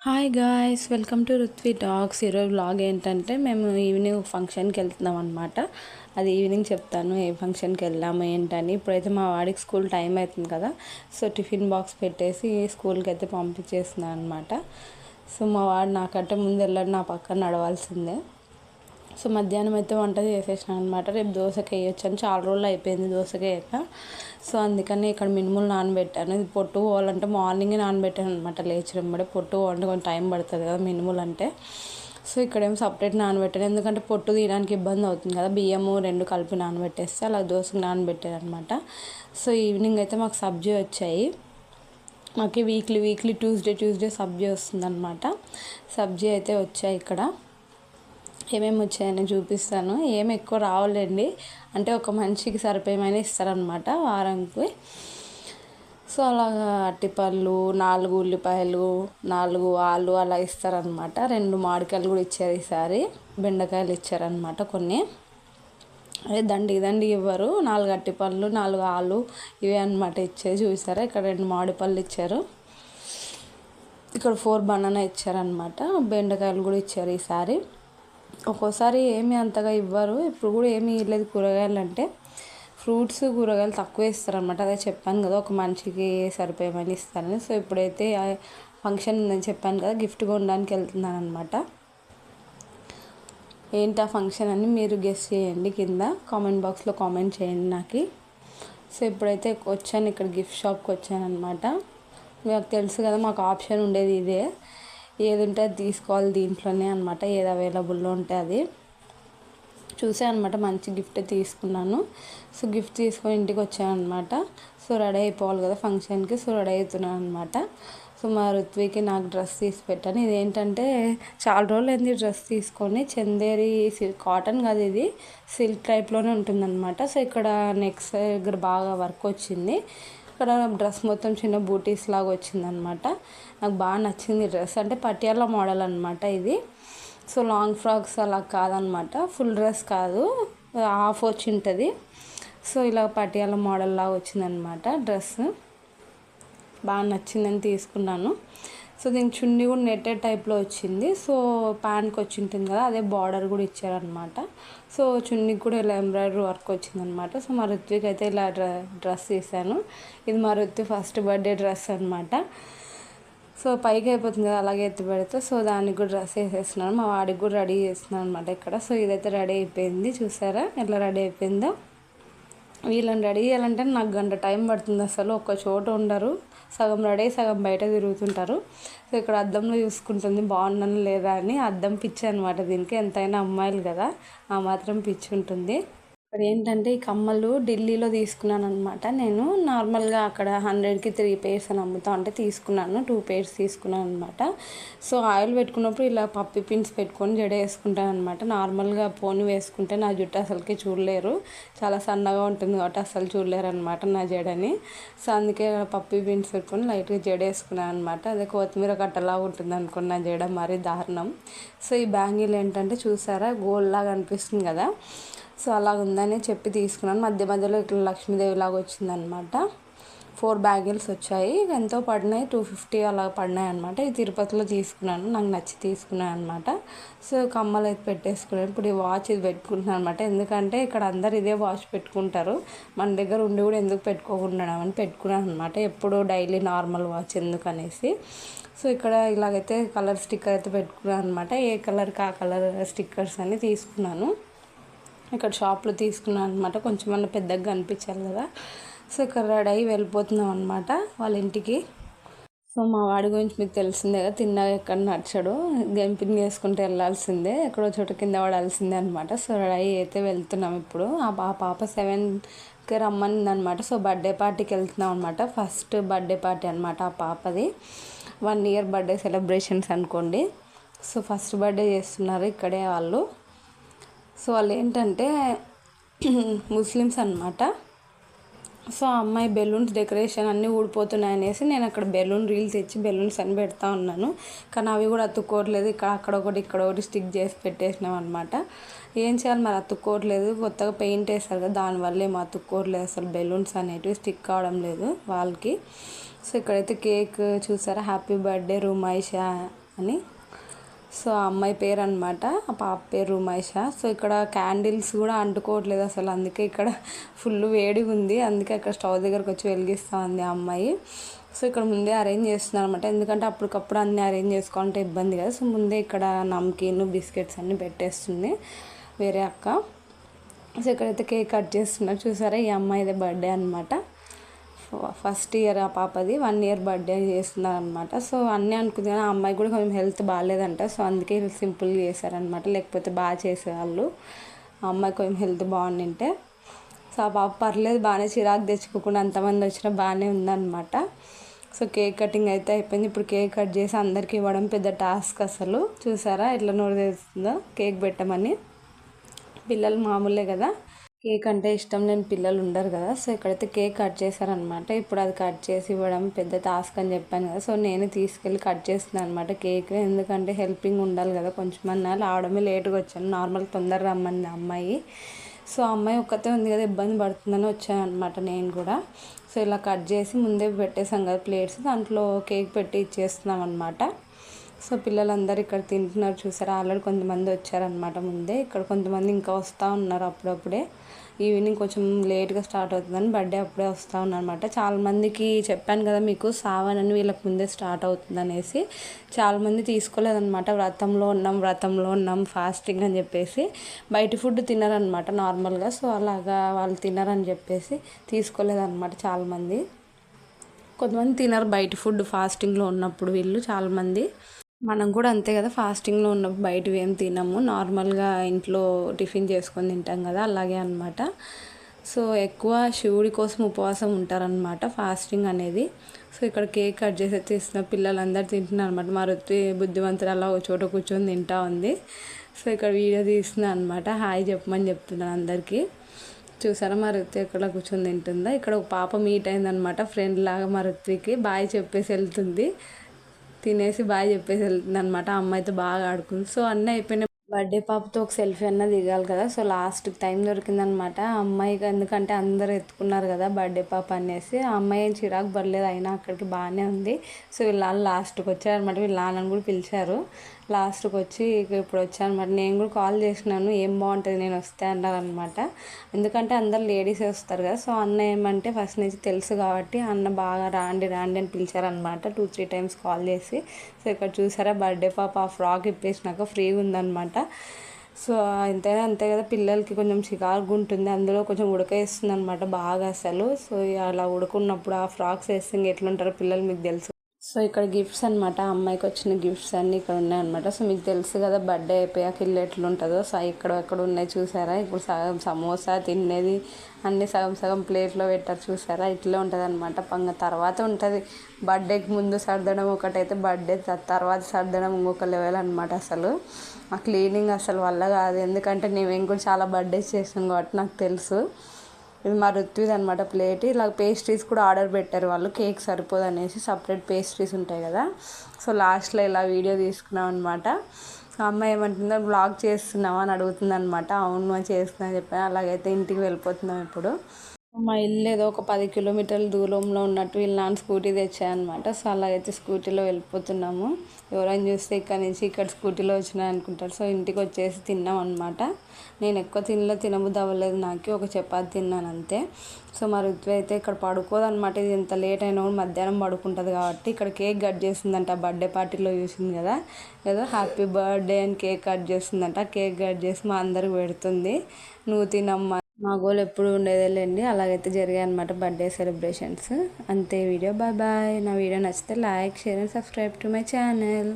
Hi guys, welcome to Ruthvi talks. ఈరోజు vlog ఏంటంటే మేము ఈవినింగ్ ఫంక్షన్కి వెళ్తున్నాం అనమాట. అది ఈవినింగ్ చెప్తాను ఏ ఫంక్షన్కి వెళ్ళాము ఏంటని. ఇప్పుడైతే మా వాడికి స్కూల్ టైం అవుతుంది కదా, సో టిఫిన్ బాక్స్ పెట్టేసి స్కూల్కి అయితే పంపించేస్తున్నాను అనమాట. సో మా వాడు నాకంటే ముందు వెళ్ళాడు, నా పక్కన నడవాల్సిందే. సో మధ్యాహ్నం అయితే వంట చేసేసినాను అనమాట. రేపు దోసకాయ వేయొచ్చు అని చాలా రోజులు అయిపోయింది దోసకాయక. సో అందుకని ఇక్కడ మినుములు నానబెట్టాను. ఇది పొట్టు పోవాలంటే మార్నింగే నానబెట్టాను అనమాట. లేచినప్పుడే పొట్టు పోవాలంటే కొంచెం టైం పడుతుంది కదా మినుములు అంటే. సో ఇక్కడేమో సపరేట్ నానబెట్టాను, ఎందుకంటే పొట్టు తీయడానికి ఇబ్బంది అవుతుంది కదా, బియ్యము రెండు కలిపి నానబెట్టేస్తే అలా దోశకు నానబెట్టాను అనమాట. సో ఈవినింగ్ అయితే మాకు సబ్జీ వచ్చాయి. మాకు వీక్లీ ట్యూస్డే సబ్జీ వస్తుందన్నమాట. సబ్జీ అయితే వచ్చాయి. ఇక్కడ ఏమేమి వచ్చాయని చూపిస్తాను. ఏమి ఎక్కువ రావాలండి, అంటే ఒక మనిషికి సరిపోయేమైనా ఇస్తారనమాట వారానికి. సో అలాగా అట్టిపళ్ళు, 4 ఉల్లిపాయలు, 4 ఆలు అలా ఇస్తారనమాట. 2 మామిడికాయలు కూడా ఇచ్చారు ఈసారి. బెండకాయలు ఇచ్చారనమాట కొన్ని. అదే దండి ఇవ్వరు. 4 అట్టిపళ్ళు, 4 ఆలు ఇవే అనమాట ఇచ్చేది. చూసారా, ఇక్కడ 2 మామిడిపళ్ళు ఇచ్చారు. ఇక్కడ 4 బనానా ఇచ్చారనమాట. బెండకాయలు కూడా ఇచ్చారు ఈసారి. ఒక్కోసారి ఏమి అంతగా ఇవ్వరు. ఇప్పుడు కూడా ఏమీ ఇవ్వలేదు. కూరగాయలు అంటే ఫ్రూట్స్ కూరగాయలు తక్కువ ఇస్తారనమాట. అదే చెప్పాను కదా, ఒక మనిషికి సరిపోయేమని ఇస్తారని. సో ఇప్పుడైతే ఫంక్షన్ ఉందని చెప్పాను కదా, గిఫ్ట్ కొనడానికి వెళ్తున్నాను అనమాట. ఏంటి ఆ ఫంక్షన్ అని మీరు గెస్ చేయండి, కింద కామెంట్ బాక్స్లో కామెంట్ చేయండి నాకు. సో ఇప్పుడైతే వచ్చాను, ఇక్కడ గిఫ్ట్ షాప్కి వచ్చాను అనమాట. మీకు తెలుసు కదా, మాకు ఆప్షన్ ఉండేది ఇదే, ఏది ఉంటే అది తీసుకోవాలి దీంట్లోనే అనమాట. ఏది అవైలబుల్లో ఉంటే అది చూసే అనమాట. మంచి గిఫ్ట్ తీసుకున్నాను. సో గిఫ్ట్ తీసుకొని ఇంటికి వచ్చాను అనమాట. సో రెడీ అయిపోవాలి కదా ఫంక్షన్కి. సో రెడీ అవుతున్నాను అనమాట. సో మా రుత్వికి నాకు డ్రెస్ తీసి పెట్టాను. ఇదేంటంటే చాలా రోజులు అయింది డ్రెస్ తీసుకొని. చందేరి కాటన్ కాదు, ఇది సిల్క్ టైప్లోనే ఉంటుందన్నమాట. సో ఇక్కడ నెక్స్ దగ్గర బాగా వర్క్ వచ్చింది. ఇక్కడ డ్రెస్ మొత్తం చిన్న బూటీస్ లాగా వచ్చిందనమాట. నాకు బాగా నచ్చింది డ్రెస్. అంటే పటియాలా మోడల్ అనమాట ఇది. సో లాంగ్ ఫ్రాక్స్ అలా కాదనమాట, ఫుల్ డ్రెస్ కాదు, హాఫ్ వచ్చి ఉంటుంది. సో ఇలా పటియాలా మోడల్ లాగా వచ్చిందనమాట డ్రెస్. బాగా నచ్చిందని తీసుకున్నాను. సో దీనికి చున్నీ కూడా నెట్టెడ్ టైప్లో వచ్చింది. సో ప్యాంట్కి వచ్చి ఉంటుంది కదా, అదే బార్డర్ కూడా ఇచ్చారనమాట. సో చున్నీకి కూడా ఇలా ఎంబ్రాయిడరీ వర్క్ వచ్చిందనమాట. సో మా రుత్వికి అయితే ఇలా డ్రెస్ తీసాను. ఇది మా రుత్వి ఫస్ట్ బర్త్డే డ్రెస్ అనమాట. సో పైకి అయిపోతుంది కదా, అలాగే ఎత్తి పెడితే. సో దానికి కూడా డ్రెస్ వేసేస్తున్నాను. మా వాడికి కూడా రెడీ చేస్తున్నాను అనమాట ఇక్కడ. సో ఇదైతే రెడీ అయిపోయింది. చూసారా ఎట్లా రెడీ అయిపోయిందో. వీళ్ళని రెడీ చేయాలంటే నాకు గంట టైం పడుతుంది. అసలు ఒక్క చోట ఉండరు, సగం రెడీ సగం బయట తిరుగుతుంటారు. సో ఇక్కడ అద్దంలో చూసుకుంటుంది బాగున్నాను లేదా అని. అద్దం పిచ్చి అనమాట దీనికి, ఎంతైనా అమ్మాయిలు కదా, ఆ మాత్రం పిచ్చి ఉంటుంది. ఇక్కడ ఏంటంటే ఈ కమ్మలు ఢిల్లీలో తీసుకున్నాను అనమాట. నేను నార్మల్గా అక్కడ 100కి 3 pairs అని అమ్ముతా అంటే తీసుకున్నాను. 2 pairs తీసుకున్నాను అనమాట. సో ఆయిల్ పెట్టుకున్నప్పుడు ఇలా పప్పి పిన్స్ పెట్టుకొని జడ వేసుకుంటాను అనమాట. నార్మల్గా పోని వేసుకుంటే నా జుట్టు అసలుకి చూడలేరు, చాలా సన్నగా ఉంటుంది కాబట్టి అసలు చూడలేరు అనమాట నా జడని. సో అందుకే పప్పి పిన్స్ పెట్టుకొని లైట్గా జడ వేసుకున్నాను అనమాట. అదే కొత్తిమీర కట్టలా ఉంటుంది అనుకున్న నా జడ, మరీ దారుణం. సో ఈ బ్యాంగిల్ ఏంటంటే చూసారా, గోల్డ్ లాగా అనిపిస్తుంది కదా, సో అలా ఉందని చెప్పి తీసుకున్నాను. మధ్యలో ఇట్లా లక్ష్మీదేవి లాగా వచ్చిందనమాట. 4 బ్యాంగిల్స్ వచ్చాయి. ఎంతో పడినాయి, 250 అలా పడినాయి అనమాట. ఇది తిరుపతిలో తీసుకున్నాను, నాకు నచ్చి తీసుకున్నాను అనమాట. సో కమ్మలు అయితే పెట్టేసుకున్నాను. ఇప్పుడు ఈ వాచ్ ఇది పెట్టుకుంటున్నాను అనమాట. ఎందుకంటే ఇక్కడ అందరు ఇదే వాచ్ పెట్టుకుంటారు, మన దగ్గర ఉండి కూడా ఎందుకు పెట్టుకోకుండా అని పెట్టుకున్నాను అనమాట. ఎప్పుడు డైలీ నార్మల్ వాచ్ ఎందుకు అనేసి. సో ఇక్కడ ఇలాగైతే కలర్ స్టిక్కర్ అయితే పెట్టుకున్నాను అనమాట. ఏ కలర్కి ఆ కలర్ స్టిక్కర్స్ అని తీసుకున్నాను. ఇక్కడ షాప్లో తీసుకున్నాను అనమాట, కొంచెం అన్న పెద్దగా కనిపించాలి కదా. సో ఇక్కడ రెడీ అయ్యి వెళ్ళిపోతున్నాం అనమాట వాళ్ళ ఇంటికి. సో మా వాడి గురించి మీకు తెలిసిందే కదా, తిన్నాక ఎక్కడ నడిచాడు, జంపింగ్ చేసుకుంటూ వెళ్ళాల్సిందే, ఎక్కడో చోట కింద పడాల్సిందే అనమాట. సో రెడీ అయ్యి అయితే వెళ్తున్నాం ఇప్పుడు. ఆ పాప 7కి రమ్మనింది అనమాట. సో బర్త్డే పార్టీకి వెళ్తున్నాం అనమాట. ఫస్ట్ బర్త్డే పార్టీ అనమాట ఆ పాపది. 1 year బర్త్డే సెలబ్రేషన్స్ అనుకోండి. సో ఫస్ట్ బర్త్డే చేస్తున్నారు ఇక్కడే వాళ్ళు. సో వాళ్ళు ఏంటంటే ముస్లిమ్స్ అనమాట. సో ఆ అమ్మాయి బెలూన్స్ డెకరేషన్ అన్నీ ఊడిపోతున్నాయి అనేసి నేను అక్కడ బెలూన్ రీల్ తెచ్చి బెలూన్స్ అని పెడతా ఉన్నాను. కానీ అవి కూడా అతుక్కోవట్లేదు. ఇక్కడ ఒకటి స్టిక్ చేసి పెట్టేసినాం అనమాట. ఏం చేయాలి మరి, అతుక్కోవట్లేదు. కొత్తగా పెయింట్ వేస్తారు కదా, దానివల్ల ఏమో అతుక్కోవట్లేదు అసలు, బెలూన్స్ అనేటివి స్టిక్ కావడం లేదు వాళ్ళకి. సో ఇక్కడైతే కేక్ చూసారా, హ్యాపీ బర్త్డే రుమైషా అని. సో ఆ అమ్మాయి పేరు అనమాట, ఆ పాప పేరు రుమైష. సో ఇక్కడ క్యాండిల్స్ కూడా అంటుకోవట్లేదు అసలు, అందుకే ఇక్కడ ఫుల్ వేడిగా ఉంది, అందుకే అక్కడ స్టవ్ దగ్గరకు వచ్చి వెలిగిస్తూ ఉంది ఆ అమ్మాయి. సో ఇక్కడ ముందే అరేంజ్ చేస్తున్నాను అనమాట, ఎందుకంటే అప్పటికప్పుడు అన్నీ అరేంజ్ చేసుకోవాలంటే ఇబ్బంది కదా. సో ముందే ఇక్కడ నమ్కీన్ బిస్కెట్స్ అన్నీ పెట్టేస్తుంది వేరే అక్క. సో ఇక్కడైతే కేక్ కట్ చేస్తున్నారు చూసారా, ఈ అమ్మాయిదే బర్త్డే అనమాట. ఫస్ట్ ఇయర్ ఆ పాపది, 1 ఇయర్ బర్త్డే చేస్తున్నారు అనమాట. సో అన్నీ అనుకుంది కానీ ఆ అమ్మాయి కూడా కొంచెం హెల్త్ బాగాలేదంట, సో అందుకే సింపుల్గా చేశారనమాట, లేకపోతే బాగా చేసేవాళ్ళు. ఆ అమ్మాయి కొంచెం హెల్త్ బాగుండింటే. సో ఆ పాప పర్లేదు, బాగానే చిరాకు తెచ్చుకోకుండా అంతమంది వచ్చినా బాగానే ఉందన్నమాట. సో కేక్ కటింగ్ అయితే అయిపోయింది. ఇప్పుడు కేక్ కట్ చేసి అందరికీ ఇవ్వడం పెద్ద టాస్క్ అసలు. చూసారా ఎట్లా నోరు తెస్తుందో కేక్ పెట్టమని. పిల్లలు మామూలే కదా, కేక్ అంటే ఇష్టం లేని పిల్లలు ఉండరు కదా. సో ఇక్కడైతే కేక్ కట్ చేశారనమాట. ఇప్పుడు అది కట్ చేసి ఇవ్వడం పెద్ద టాస్క్ అని చెప్పాను కదా. సో నేను తీసుకెళ్ళి కట్ చేస్తున్నాను అనమాట కేక్, ఎందుకంటే హెల్పింగ్ ఉండాలి కదా. కొంచెం అన్న రావడమే లేట్గా వచ్చాను, నార్మల్ తొందర రమ్మంది అమ్మాయి. సో అమ్మాయి ఒక్కతే ఉంది కదా, ఇబ్బంది పడుతుందని వచ్చాను అనమాట నేను కూడా. సో ఇలా కట్ చేసి ముందే పెట్టేసాం కదా ప్లేట్స్, దాంట్లో కేక్ పెట్టి ఇచ్చేస్తున్నాం అనమాట. సో పిల్లలందరూ ఇక్కడ తింటున్నారు చూసారా, ఆల్రెడీ కొంతమంది వచ్చారనమాట ముందే. ఇక్కడ కొంతమంది ఇంకా వస్తూ ఉన్నారు అప్పుడప్పుడే, ఈవినింగ్ కొంచెం లేట్గా స్టార్ట్ అవుతుందని బర్త్డే అప్పుడే వస్తూ ఉన్నారనమాట. చాలామందికి చెప్పాను కదా మీకు, సావన్ అని వీళ్ళకి ముందే స్టార్ట్ అవుతుంది అనేసి. చాలామంది తీసుకోలేదనమాట, వ్రతంలో ఉన్నాం ఫాస్టింగ్ అని చెప్పేసి. బయట ఫుడ్ తినరనమాట నార్మల్గా, సో అలాగా వాళ్ళు తినరని చెప్పేసి తీసుకోలేదన్నమాట చాలామంది. కొంతమంది తినరు బయట ఫుడ్ ఫాస్టింగ్లో ఉన్నప్పుడు వీళ్ళు చాలామంది. మనం కూడా అంతే కదా, ఫాస్టింగ్లో ఉన్నప్పుడు బయటవి ఏం తినము, నార్మల్గా ఇంట్లో టిఫిన్ చేసుకొని తింటాం కదా, అలాగే అనమాట. సో ఎక్కువ శివుడి కోసం ఉపవాసం ఉంటారనమాట ఫాస్టింగ్ అనేది. సో ఇక్కడ కేక్ కట్ చేసి తీసిన పిల్లలందరూ తింటున్నారు అనమాట. మా రుత్తి బుద్ధివంతులు అలా ఒక చోట కూర్చొని తింటా ఉంది. సో ఇక్కడ వీడియో తీస్తున్నా అనమాట, హాయ్ చెప్పమని చెప్తున్నాను అందరికీ. చూసారా మా రుత్తి ఎక్కడ కూర్చొని తింటుందా. ఇక్కడ ఒక పాప మీట్ అయిందనమాట, ఫ్రెండ్ లాగా మా రుత్వికి బాయ్ చెప్పేసి వెళ్తుంది, తినేసి బాగా చెప్పేసి వెళ్తుంది అనమాట. ఆ అమ్మాయితో బాగా ఆడుకుంది. సో అన్నీ అయిపోయినాయి. బర్త్డే పాపతో ఒక సెల్ఫీ అన్న దిగాలి కదా. సో లాస్ట్ టైం దొరికిందనమాట ఆ అమ్మాయికి, ఎందుకంటే అందరూ ఎత్తుకున్నారు కదా బర్త్డే పాప అనేసి. ఆ అమ్మాయి ఏం చిరాకు పడలేదు, అయినా అక్కడికి బాగానే ఉంది. సో వీళ్ళ నాన్న లాస్ట్కి వచ్చారనమాట, వీళ్ళ నాన్నని కూడా పిలిచారు. లాస్ట్కి వచ్చి ఇప్పుడు వచ్చానమాట. నేను కూడా కాల్ చేసినాను, ఏం బాగుంటుంది నేను వస్తే అన్నారనమాట. ఎందుకంటే అందరు లేడీసే వస్తారు కదా. సో అన్న ఏమంటే ఫస్ట్ నుంచి తెలుసు కాబట్టి అన్న బాగా రాండి రాండి అని పిలిచారనమాట 2-3 టైమ్స్ కాల్ చేసి. సో ఇక్కడ చూసారా బర్త్డే పాప ఆ ఫ్రాక్ ఇప్పేసినాక ఫ్రీగా ఉందన్నమాట. సో ఎంతైనా అంతే కదా, పిల్లలకి కొంచెం చికాకుగా ఉంటుంది, అందులో కొంచెం ఉడకేస్తుంది అనమాట బాగా అసలు. సో అలా ఉడుకున్నప్పుడు ఆ ఫ్రాక్స్ వేస్తే ఎట్లుంటారో పిల్లలు మీకు తెలుసు. సో ఇక్కడ గిఫ్ట్స్ అనమాట, అమ్మాయికి వచ్చిన గిఫ్ట్స్ అన్నీ ఇక్కడ ఉన్నాయన్నమాట. సో మీకు తెలుసు కదా బర్త్డే అయిపోయాక ఇల్లు ఎట్లుంటుందో. సో ఎక్కడ ఉన్నాయి చూసారా, ఇప్పుడు సగం సమోసా తినేది అన్నీ సగం సగం ప్లేట్లో పెట్టారు చూసారా, ఇట్లా ఉంటుంది అనమాట. తర్వాత ఉంటుంది బర్త్డేకి ముందు సర్దడం ఒకటైతే, బర్త్డే తర్వాత సర్దడం ఇంకొక లెవెల్ అనమాట. అసలు ఆ క్లీనింగ్ అసలు వల్ల కాదు, ఎందుకంటే నేను కూడా చాలా బర్త్డేస్ చేసాను కాబట్టి నాకు తెలుసు. ఇది మా రుత్విది అనమాట ప్లేట్. ఇలా పేస్ట్రీస్ కూడా ఆర్డర్ పెట్టారు వాళ్ళు, కేక్ సరిపోదు అనేసి సపరేట్ పేస్ట్రీస్ ఉంటాయి కదా. సో లాస్ట్లో ఇలా వీడియో తీసుకున్నాం అనమాట. అమ్మాయి ఏమంటుందో బ్లాగ్ చేస్తున్నావా అని అడుగుతుంది అనమాట. అవును చేస్తున్నా చెప్పాను. అలాగైతే ఇంటికి వెళ్ళిపోతున్నాం ఇప్పుడు. మా ఇల్లు ఏదో ఒక 10 కిలోమీటర్ల దూరంలో ఉన్నట్టు వీళ్ళు నాన్న స్కూటీ తెచ్చాయన్నమాట. సో అలాగైతే స్కూటీలో వెళ్ళిపోతున్నాము. ఎవరైనా చూస్తే ఇక్కడ నుంచి ఇక్కడ స్కూటీలో వచ్చినా అనుకుంటారు. సో ఇంటికి వచ్చేసి తిన్నాం అనమాట. నేను ఎక్కువ తినబుద్ధి అవ్వలేదు, నాకు ఒక చపాతి తిన్నాను అంతే. సో మా రుత్వి అయితే ఇక్కడ పడుకోదనమాట, ఇది ఎంత లేట్ అయినా కూడా మధ్యాహ్నం పడుకుంటుంది కాబట్టి. ఇక్కడ కేక్ కట్ చేస్తుందంట, బర్త్డే పార్టీలో చూసింది కదా, ఏదో హ్యాపీ బర్త్డే అని కేక్ కట్ చేస్తుందంట. కేక్ కట్ చేసి మా అందరికి పెడుతుంది, నువ్వు తినమ్మా. మా గోల్ ఎప్పుడు ఉండేదేలేండి. అలాగైతే జరిగాయి అనమాట బర్త్డే సెలబ్రేషన్స్. అంతే వీడియో. Bye bye. నా వీడియో నచ్చితే like, share and subscribe to my channel.